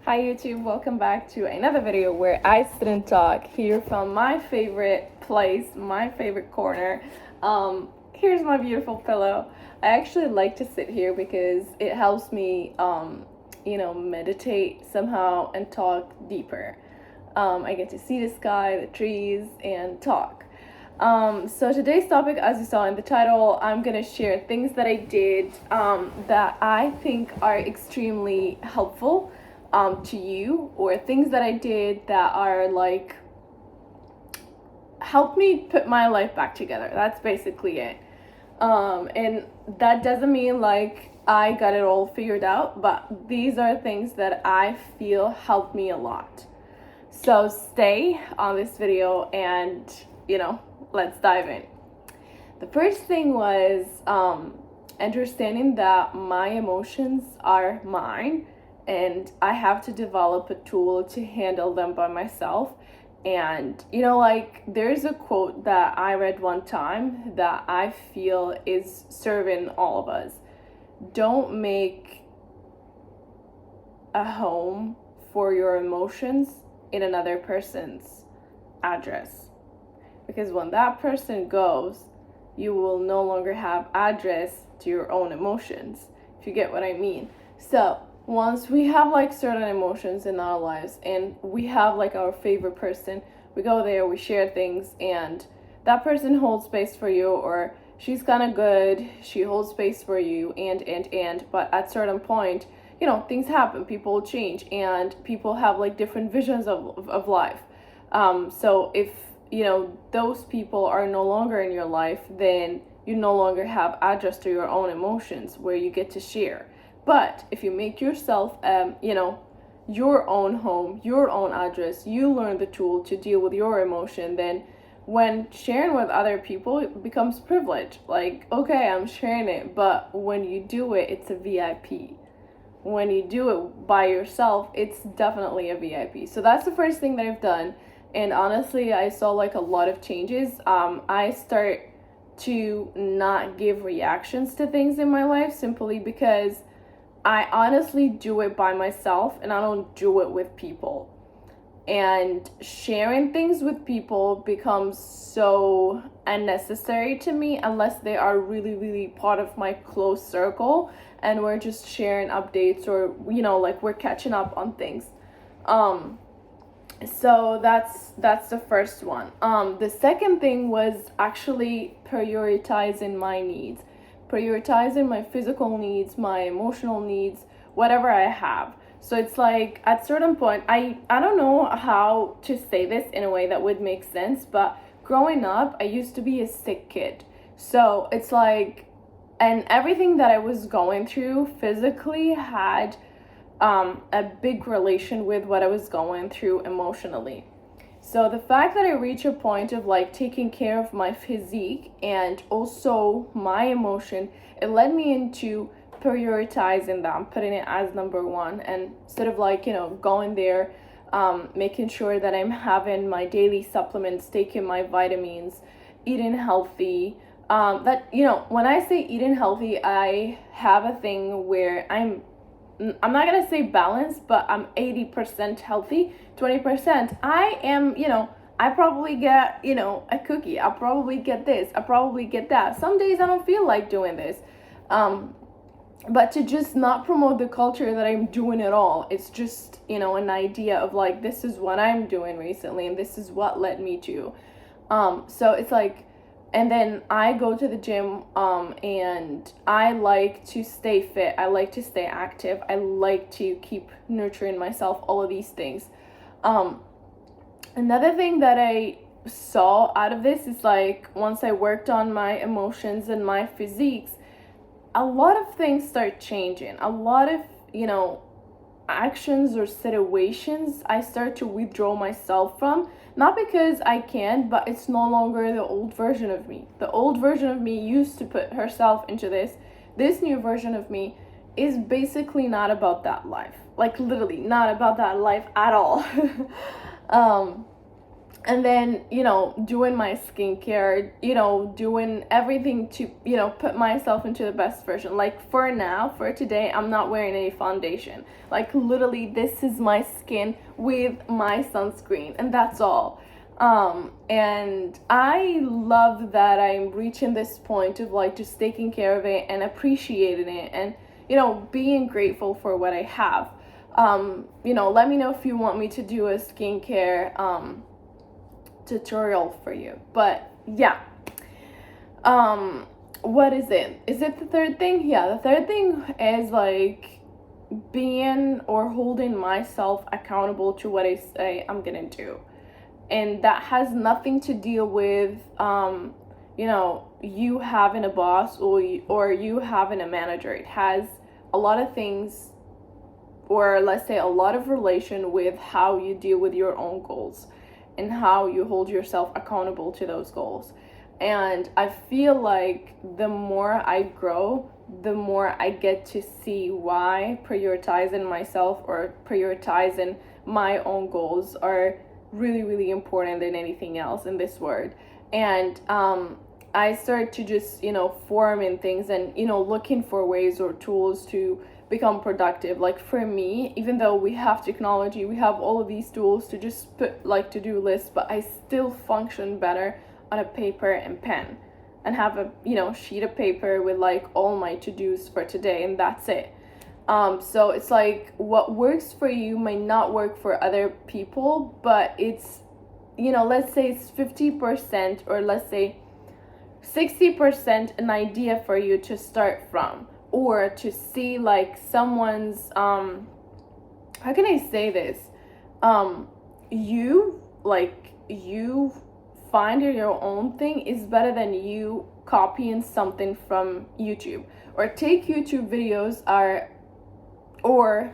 Hi YouTube, welcome back to another video where I sit and talk here from my favorite place, my favorite corner. Here's my beautiful pillow. I actually like to sit here because it helps me, meditate somehow and talk deeper. I get to see the sky, the trees, and talk. So today's topic, as you saw in the title, I'm gonna share things that I did that I think are extremely helpful to you, or things that I did that are like help me put my life back together. That's basically it. And that doesn't mean like I got it all figured out, but these are things that I feel help me a lot. So stay on this video and let's dive in. The first thing was understanding that my emotions are mine and I have to develop a tool to handle them by myself. And there's a quote that I read one time that I feel is serving all of us. Don't make a home for your emotions in another person's address, because when that person goes, you will no longer have address to your own emotions, if you get what I mean. So once we have like certain emotions in our lives and we have like our favorite person, we go there, we share things, and that person holds space for you, or she's kind of good, she holds space for you, and but at certain point, things happen, people change, and people have like different visions of life. So if those people are no longer in your life, then you no longer have address to your own emotions where you get to share. But if you make yourself, your own home, your own address, you learn the tool to deal with your emotion, then when sharing with other people, it becomes privilege. Like, okay, I'm sharing it, but when you do it, it's a VIP. When you do it by yourself, it's definitely a VIP. So that's the first thing that I've done. And honestly, I saw like a lot of changes. I start to not give reactions to things in my life simply because I honestly do it by myself and I don't do it with people. And sharing things with people becomes so unnecessary to me unless they are really, really part of my close circle and we're just sharing updates, or like we're catching up on things. So that's the first one. The second thing was actually prioritizing my needs, prioritizing my physical needs, my emotional needs, whatever I have. So it's like at certain point, I don't know how to say this in a way that would make sense, but growing up, I used to be a sick kid. So it's like, and everything that I was going through physically had a big relation with what I was going through emotionally. So the fact that I reach a point of like taking care of my physique and also my emotion, it led me into prioritizing them, putting it as number one, and instead of like going there, making sure that I'm having my daily supplements, taking my vitamins, eating healthy. That when I say eating healthy, I have a thing where I'm not gonna say balanced, but I'm 80% healthy, 20% I am, I probably get, a cookie, I'll probably get this, I probably get that. Some days I don't feel like doing this. But to just not promote the culture that I'm doing it all, it's just, an idea of like, this is what I'm doing recently and this is what led me to. So it's like, and then I go to the gym, and I like to stay fit. I like to stay active. I like to keep nurturing myself, all of these things. Another thing that I saw out of this is like, once I worked on my emotions and my physiques, a lot of things start changing. A lot of, actions or situations I start to withdraw myself from, not because I can, but it's no longer the old version of me. The old version of me used to put herself into this new version of me is basically not about that life, like literally not about that life at all. And then, doing my skincare, doing everything to, put myself into the best version. Like for now, for today, I'm not wearing any foundation. Like literally, this is my skin with my sunscreen, and that's all. And I love that I'm reaching this point of like just taking care of it and appreciating it, and being grateful for what I have. Let me know if you want me to do a skincare tutorial for you. But yeah, what is it the third thing? Yeah, the third thing is like being or holding myself accountable to what I say I'm gonna do. And that has nothing to deal with you having a boss or you having a manager. It has a lot of things, or let's say a lot of relation with how you deal with your own goals and how you hold yourself accountable to those goals. And I feel like the more I grow, the more I get to see why prioritizing myself or prioritizing my own goals are really, really important than anything else in this world. And I start to just, form in things and, looking for ways or tools to become productive. Like for me, even though we have technology, we have all of these tools to just put like to-do lists, but I still function better on a paper and pen and have a sheet of paper with like all my to-dos for today, and that's it. So it's like what works for you might not work for other people, but it's let's say it's 50%, or let's say 60% an idea for you to start from, or to see like someone's how can I say this, you find your own thing is better than you copying something from YouTube. Or take YouTube videos or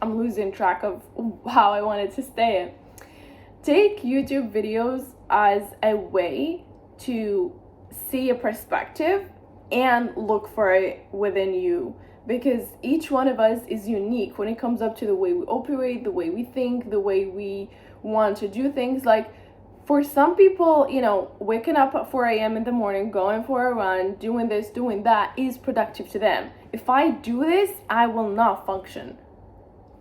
I'm losing track of how I wanted to say it. Take YouTube videos as a way to see a perspective and look for it within you, because each one of us is unique when it comes up to the way we operate, the way we think, the way we want to do things. Like for some people, waking up at 4 a.m. in the morning, going for a run, doing this, doing that is productive to them. If I do this, I will not function.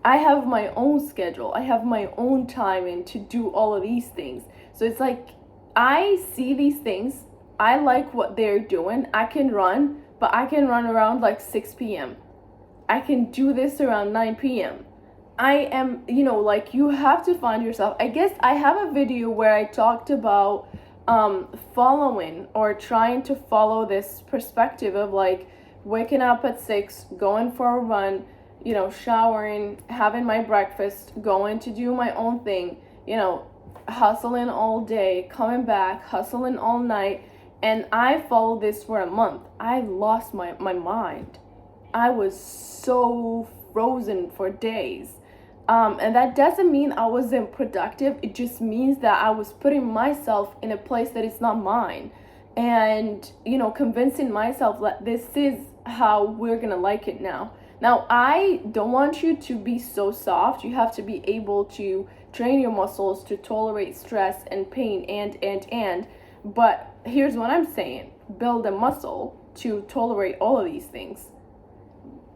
I have my own schedule. I have my own timing to do all of these things. So it's like I see these things. I like what they're doing. I can run, but I can run around like 6 p.m. I can do this around 9 p.m. I am, like you have to find yourself. I guess I have a video where I talked about following or trying to follow this perspective of like waking up at 6, going for a run, showering, having my breakfast, going to do my own thing, hustling all day, coming back, hustling all night. And I followed this for a month. I lost my mind. I was so frozen for days. And that doesn't mean I wasn't productive. It just means that I was putting myself in a place that is not mine. And, convincing myself that this is how we're going to like it now. Now, I don't want you to be so soft. You have to be able to train your muscles to tolerate stress and pain and. But here's what I'm saying. Build a muscle to tolerate all of these things.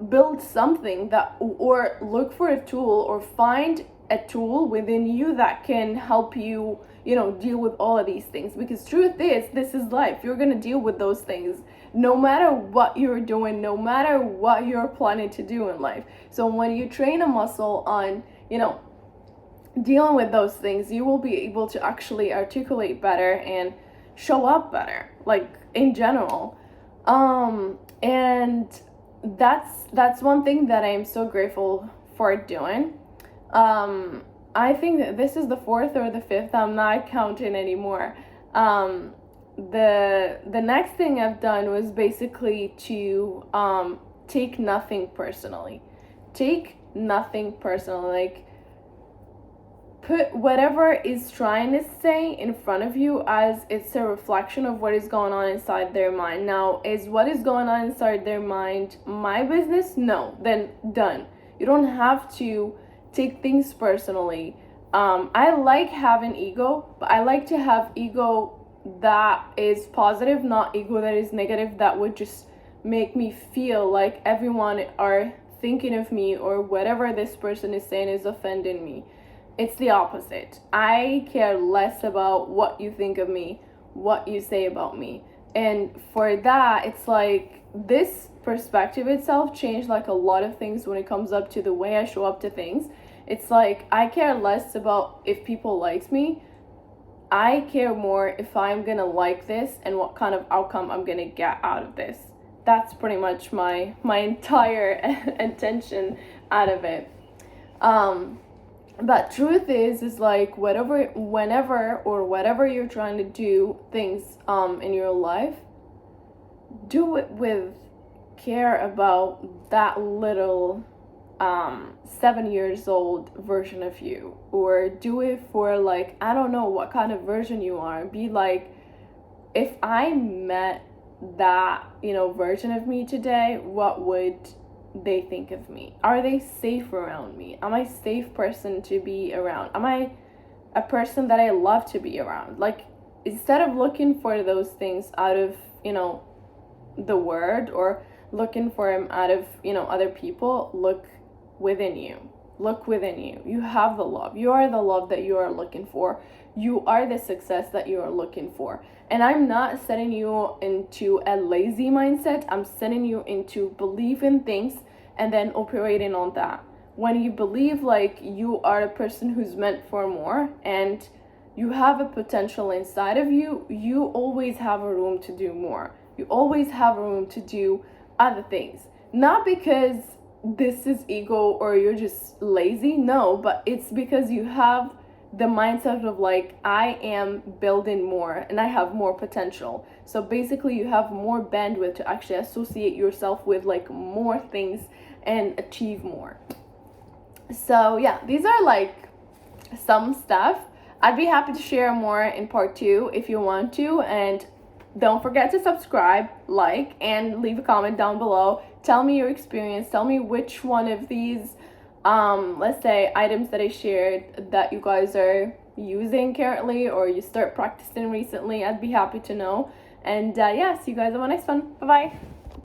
Build something that, or look for a tool, or find a tool within you that can help you, deal with all of these things. Because truth is, this is life. You're going to deal with those things no matter what you're doing, no matter what you're planning to do in life. So when you train a muscle on, dealing with those things, you will be able to actually articulate better and show up better, like in general. And that's one thing that I am so grateful for doing. I think that this is the 4th or the 5th. I'm not counting anymore. The next thing I've done was basically to take nothing personally. Take nothing personally. Like, put whatever is trying to say in front of you as it's a reflection of what is going on inside their mind. Now, is what is going on inside their mind my business? No. Then done. You don't have to take things personally. I like having ego, but I like to have ego that is positive, not ego that is negative, that would just make me feel like everyone are thinking of me or whatever this person is saying is offending me. It's the opposite. I care less about what you think of me, what you say about me. And for that, it's like this perspective itself changed like a lot of things when it comes up to the way I show up to things. It's like I care less about if people likes me. I care more if I'm gonna like this and what kind of outcome I'm gonna get out of this. That's pretty much my entire intention out of it. But truth is like whenever or whatever you're trying to do things in your life, do it with care about that little 7 years old version of you, or do it for like, I don't know what kind of version you are. Be like, if I met that, version of me today, what would they think of me? Are they safe around me? Am I a safe person to be around? Am I a person that I love to be around? Like, instead of looking for those things out of, the word, or looking for them out of, other people, look within you. Look within you. You have the love. You are the love that you are looking for. You are the success that you are looking for. And I'm not setting you into a lazy mindset. I'm setting you into believing things and then operating on that. When you believe like you are a person who's meant for more and you have a potential inside of you, you always have a room to do more. You always have room to do other things. Not because this is ego or you're just lazy, no, but it's because you have the mindset of like, I am building more and I have more potential. So basically you have more bandwidth to actually associate yourself with like more things and achieve more. So yeah, these are like some stuff. I'd be happy to share more in part 2 if you want to, and don't forget to subscribe, like, and leave a comment down below. Tell me your experience. Tell me which one of these, let's say, items that I shared that you guys are using currently or you start practicing recently. I'd be happy to know. And yeah, see you guys on my next one. Bye-bye.